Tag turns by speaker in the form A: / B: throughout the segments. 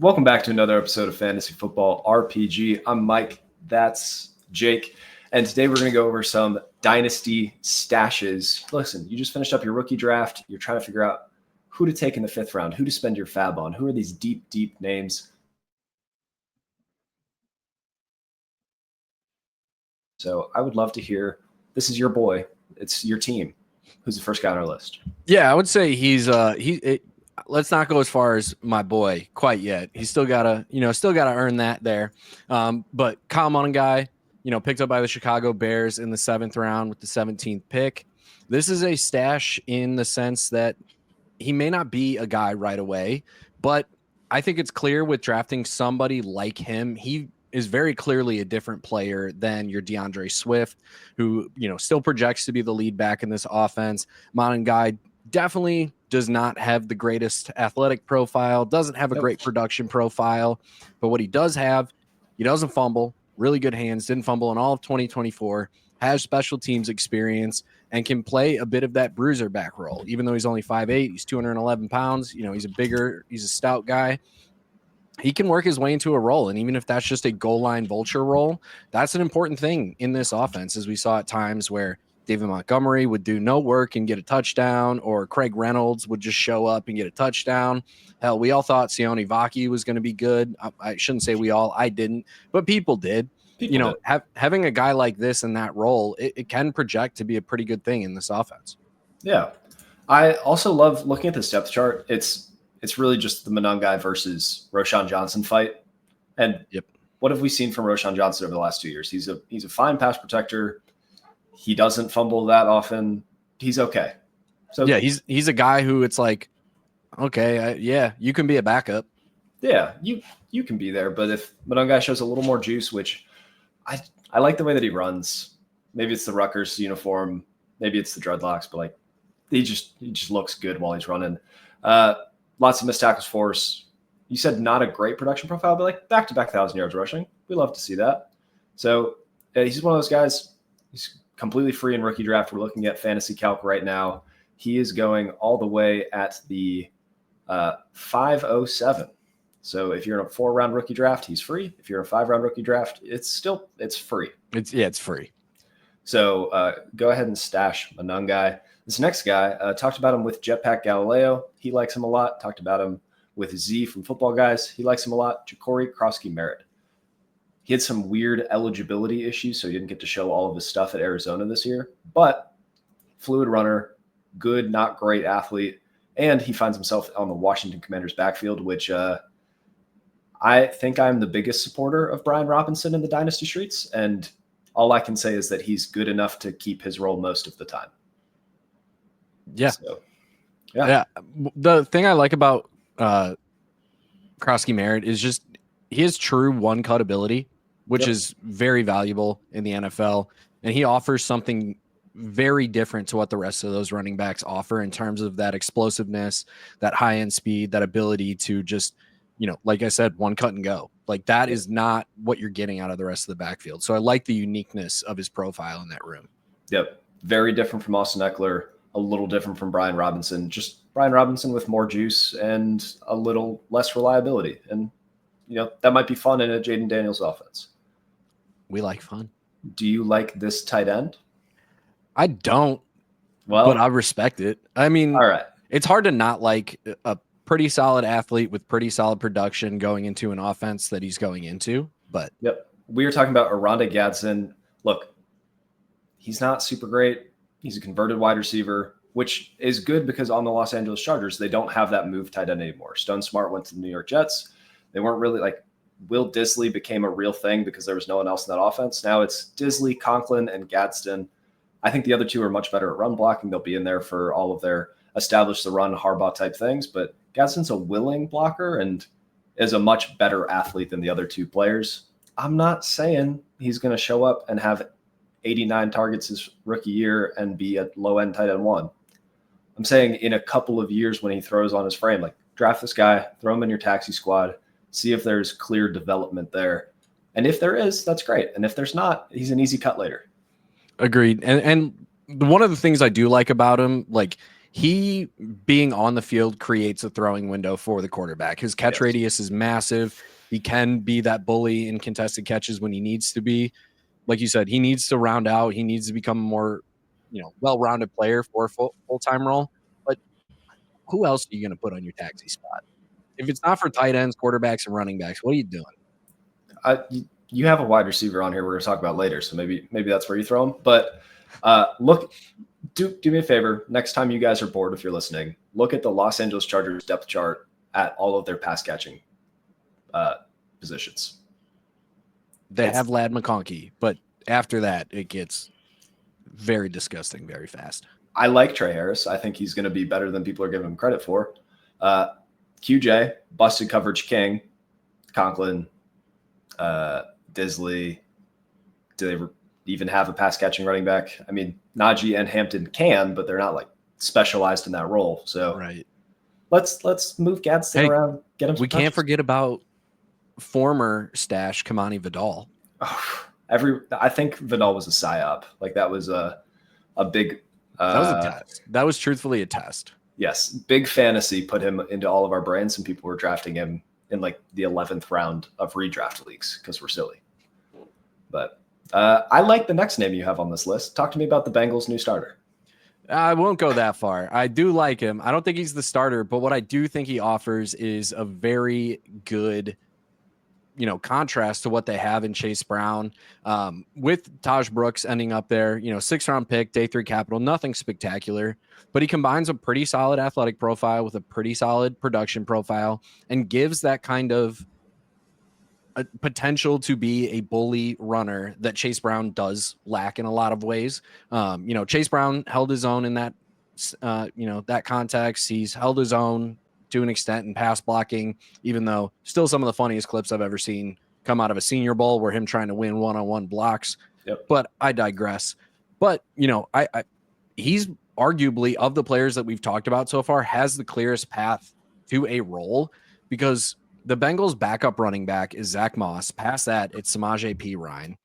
A: Welcome back to another episode of Fantasy Football RPG. I'm Mike. That's Jake. And today we're going to go over some Dynasty stashes. Listen, you just finished up your rookie draft. You're trying to figure out who to take in the fifth round, who to spend your fab on. Who are these deep, deep names? So I would love to hear, this is your boy. It's your team. Who's the first guy on our list?
B: Yeah, I would say let's not go as far as my boy quite yet. He's still gotta earn that there. But Kmon Mungai, picked up by the Chicago Bears in the 7th round with the 17th pick. This is a stash in the sense that he may not be a guy right away, but I think it's clear with drafting somebody like him, he is very clearly a different player than your DeAndre Swift, who, still projects to be the lead back in this offense. Monangai definitely does not have the greatest athletic profile, doesn't have a great production profile, but what he does have, he doesn't fumble, really good hands, didn't fumble in all of 2024, has special teams experience, and can play a bit of that bruiser back role. Even though he's only 5'8", he's 211 pounds, he's a stout guy. He can work his way into a role, and even if that's just a goal line vulture role, that's an important thing in this offense, as we saw at times where David Montgomery would do no work and get a touchdown, or Craig Reynolds would just show up and get a touchdown. Hell, we all thought Sione Vaki was going to be good. I shouldn't say we all, I didn't, but people did. Having a guy like this in that role, it can project to be a pretty good thing in this offense.
A: Yeah. I also love looking at this depth chart. It's really just the Monangai versus Roschon Johnson fight. And What have we seen from Roschon Johnson over the last 2 years? He's a fine pass protector. He doesn't fumble that often. He's okay. So
B: yeah, he's a guy who it's like, okay, you can be a backup.
A: Yeah, you can be there. But if Monangai shows a little more juice, which I like the way that he runs. Maybe it's the Rutgers uniform. Maybe it's the dreadlocks. But he just looks good while he's running. Lots of missed tackles force. You said not a great production profile, but back-to-back 1,000 yards rushing. We love to see that. So he's one of those guys. He's completely free in rookie draft. We're looking at fantasy calc right now. He is going all the way at the 507. So if you're in a 4-round rookie draft, he's free. If you're in a 5-round rookie draft, it's free.
B: It's free.
A: So go ahead and stash Monangai. This next guy, talked about him with Jetpack Galileo. He likes him a lot. Talked about him with Z from Football Guys. He likes him a lot. Jacory Croskey-Merritt. He had some weird eligibility issues, so he didn't get to show all of his stuff at Arizona this year. But fluid runner, good, not great athlete, and he finds himself on the Washington Commanders backfield, which I think I'm the biggest supporter of Brian Robinson in the Dynasty streets, and all I can say is that he's good enough to keep his role most of the time.
B: Yeah. So, yeah. The thing I like about Croskey-Merritt is just he has true one-cut ability, which is very valuable in the NFL, and he offers something very different to what the rest of those running backs offer in terms of that explosiveness, that high-end speed, that ability to just, like I said, one cut and go. That is not what you're getting out of the rest of the backfield. So I like the uniqueness of his profile in that room.
A: Yep. Very different from Austin Eckler, a little different from Brian Robinson, just Brian Robinson with more juice and a little less reliability. And, that might be fun in a Jaden Daniels offense.
B: We like fun.
A: Do you like this tight end?
B: I don't, but I respect it. I mean,
A: all right.
B: It's hard to not like a pretty solid athlete with pretty solid production going into an offense that he's going into. But
A: we were talking about Orande Gadsden. Look, he's not super great. He's a converted wide receiver, which is good because on the Los Angeles Chargers, they don't have that move tight end anymore. Stone Smart went to the New York Jets. They weren't really Will Disley became a real thing because there was no one else in that offense. Now it's Disley, Conklin, and Gadsden. I think the other two are much better at run blocking. They'll be in there for all of their establish the run Harbaugh type things, but Gadsden's a willing blocker and is a much better athlete than the other two players. I'm not saying he's going to show up and have 89 targets his rookie year and be a low-end tight end 1. I'm saying in a couple of years when he throws on his frame, draft this guy, throw him in your taxi squad, see if there's clear development there. And if there is, that's great. And if there's not, he's an easy cut later.
B: Agreed. And one of the things I do like about him, he being on the field creates a throwing window for the quarterback. His catch radius is massive. He can be that bully in contested catches when he needs to be. Like you said, he needs to round out. He needs to become a more, well-rounded player for a full-time role. But who else are you going to put on your taxi spot? If it's not for tight ends, quarterbacks, and running backs, what are you doing?
A: You have a wide receiver on here we're going to talk about later, so maybe that's where you throw him. But look, do me a favor. Next time you guys are bored, if you're listening, look at the Los Angeles Chargers depth chart at all of their pass catching positions.
B: They have Ladd McConkey, but after that, it gets very disgusting very fast.
A: I like Trey Harris. I think he's going to be better than people are giving him credit for. QJ, busted coverage king, Conklin, Disley. Do they even have a pass catching running back? I mean, Najee and Hampton can, but they're not like specialized in that role. So
B: right.
A: Let's move Gadsden around. Get him.
B: We can't forget about former stash Kamani Vidal.
A: Oh, I think Vidal was a psyop. Like that was a big.
B: That was a test. That was truthfully a test.
A: Yes, big fantasy put him into all of our brains, and people were drafting him in like the 11th round of redraft leagues because we're silly. But I like the next name you have on this list. Talk to me about the Bengals' new starter.
B: I won't go that far. I do like him. I don't think he's the starter, but what I do think he offers is a very good, contrast to what they have in Chase Brown. With Taj Brooks ending up there, 6th-round pick, day 3 capital, nothing spectacular, but he combines a pretty solid athletic profile with a pretty solid production profile and gives that kind of a potential to be a bully runner that Chase Brown does lack in a lot of ways. Chase Brown held his own in that, that context. He's held his own to an extent in pass blocking, even though still some of the funniest clips I've ever seen come out of a Senior Bowl where him trying to win one-on-one blocks.
A: Yep.
B: But I digress. But, he's arguably, of the players that we've talked about so far, has the clearest path to a role because the Bengals' backup running back is Zach Moss. Past that, it's Samaje Perine.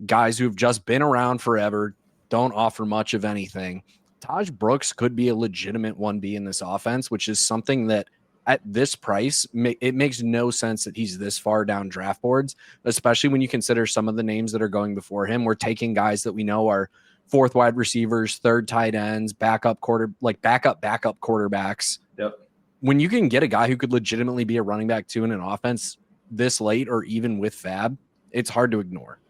B: Guys who've just been around forever, don't offer much of anything. Taj Brooks could be a legitimate 1B in this offense, which is something that at this price, it makes no sense that he's this far down draft boards, especially when you consider some of the names that are going before him. We're taking guys that we know are 4th wide receivers, 3rd tight ends, backup quarterbacks.
A: Yep.
B: When you can get a guy who could legitimately be a running back too in an offense this late or even with Fab, it's hard to ignore.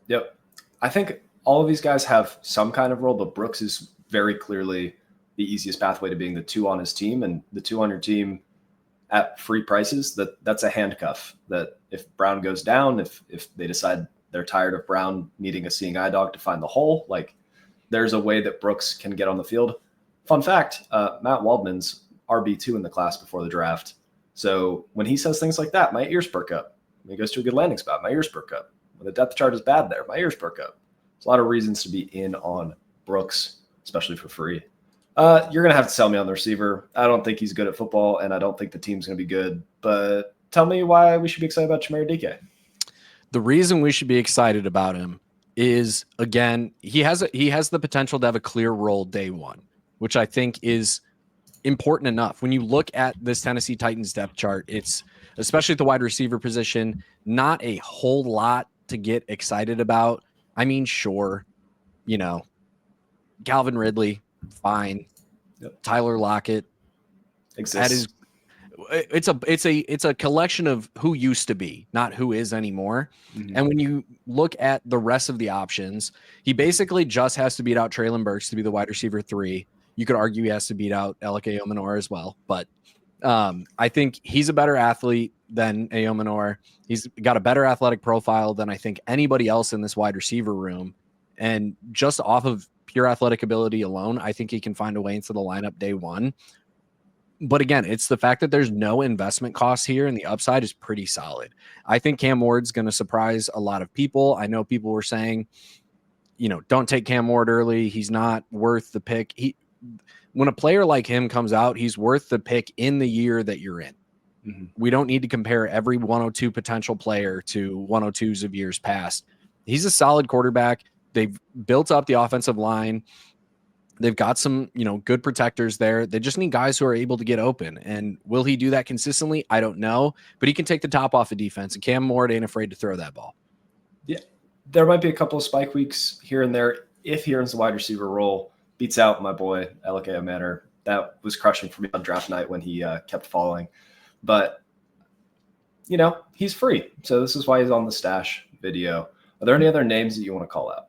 A: Yep. I think all of these guys have some kind of role, but Brooks is very clearly the easiest pathway to being the 2 on his team, and the 2 on your team at free prices, that's a handcuff that if Brown goes down, if they decide they're tired of Brown needing a seeing eye dog to find the hole, like there's a way that Brooks can get on the field. Fun fact, Matt Waldman's RB2 in the class before the draft. So when he says things like that, my ears perk up. When he goes to a good landing spot, my ears perk up. When the depth chart is bad there, my ears perk up. There's a lot of reasons to be in on Brooks, especially for free. You're going to have to sell me on the receiver. I don't think he's good at football, and I don't think the team's going to be good. But tell me why we should be excited about Chimere Dike.
B: The reason we should be excited about him is, again, he has the potential to have a clear role day one, which I think is important enough. When you look at this Tennessee Titans depth chart, it's, especially at the wide receiver position, not a whole lot to get excited about. I mean, sure, Calvin Ridley, fine.
A: Yep.
B: Tyler Lockett
A: exists.
B: It's a collection of who used to be, not who is anymore. Mm-hmm. And when you look at the rest of the options, he basically just has to beat out Treylon Burks to be the wide receiver 3. You could argue he has to beat out Elike Omenor as well, but I think he's a better athlete than Omenor. He's got a better athletic profile than I think anybody else in this wide receiver room. And just off of pure athletic ability alone, I think he can find a way into the lineup day one. But again, it's the fact that there's no investment costs here and the upside is pretty solid. I think Cam Ward's going to surprise a lot of people. I know people were saying, don't take Cam Ward early. He's not worth the pick. When a player like him comes out, he's worth the pick in the year that you're in. Mm-hmm. We don't need to compare every 102 potential player to 102s of years past. He's a solid quarterback. They've built up the offensive line. They've got some, good protectors there. They just need guys who are able to get open. And will he do that consistently? I don't know. But he can take the top off of defense. And Cam Ward ain't afraid to throw that ball.
A: Yeah, there might be a couple of spike weeks here and there if he earns the wide receiver role, beats out my boy, Lache Manor. That was crushing for me on draft night when he kept falling. But, he's free. So this is why he's on the stash video. Are there any other names that you want to call out?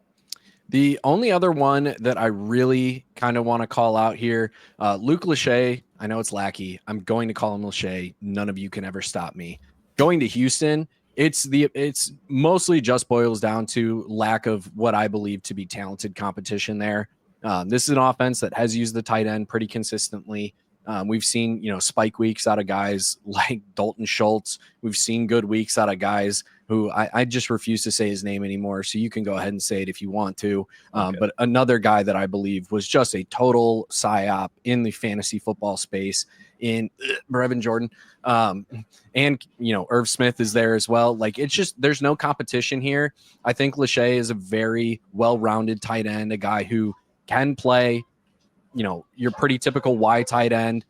B: The only other one that I really kind of want to call out here, Luke Lache. I know it's Lache. I'm going to call him Lache. None of you can ever stop me. Going to Houston, it's mostly just boils down to lack of what I believe to be talented competition there. This is an offense that has used the tight end pretty consistently. We've seen, spike weeks out of guys like Dalton Schultz. We've seen good weeks out of guys who I just refuse to say his name anymore. So you can go ahead and say it if you want to.
A: Okay.
B: But another guy that I believe was just a total psyop in the fantasy football space in Brevin Jordan. And, Irv Smith is there as well. Like, it's just, there's no competition here. I think Lache is a very well-rounded tight end, a guy who can play, your pretty typical Y tight end.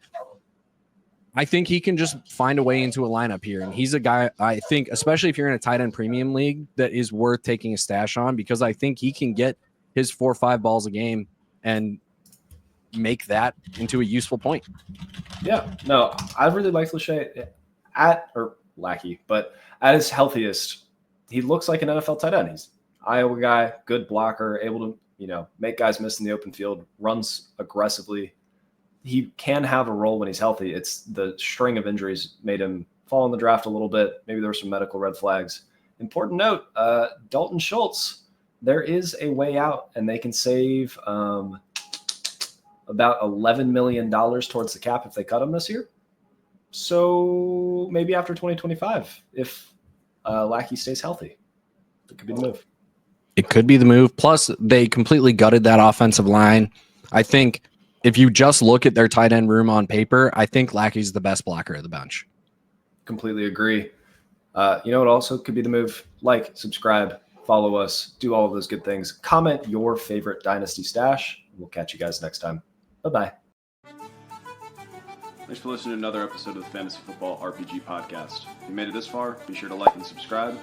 B: I think he can just find a way into a lineup here. And he's a guy, I think, especially if you're in a tight end premium league, that is worth taking a stash on, because I think he can get his 4 or 5 balls a game and make that into a useful point.
A: Yeah, no, I really like Lache Lackey, but at his healthiest, he looks like an NFL tight end. He's Iowa guy, good blocker, able to, make guys miss in the open field, runs aggressively. He can have a role when he's healthy. It's the string of injuries made him fall in the draft a little bit. Maybe there were some medical red flags. Important note, Dalton Schultz, there is a way out, and they can save about $11 million towards the cap if they cut him this year. So maybe after 2025, if Lackey stays healthy, it could be the move.
B: It could be the move. Plus, they completely gutted that offensive line. I think if you just look at their tight end room on paper, I think Lackey's the best blocker of the bunch.
A: Completely agree. You know what also could be the move? Like, subscribe, follow us, do all of those good things. Comment your favorite Dynasty stash. We'll catch you guys next time. Bye-bye. Thanks for listening to another episode of the Fantasy Football RPG Podcast. If you made it this far, be sure to like and subscribe.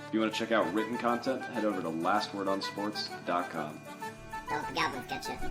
A: If you want to check out written content, head over to lastwordonsports.com.
C: Don't let the goblins get you.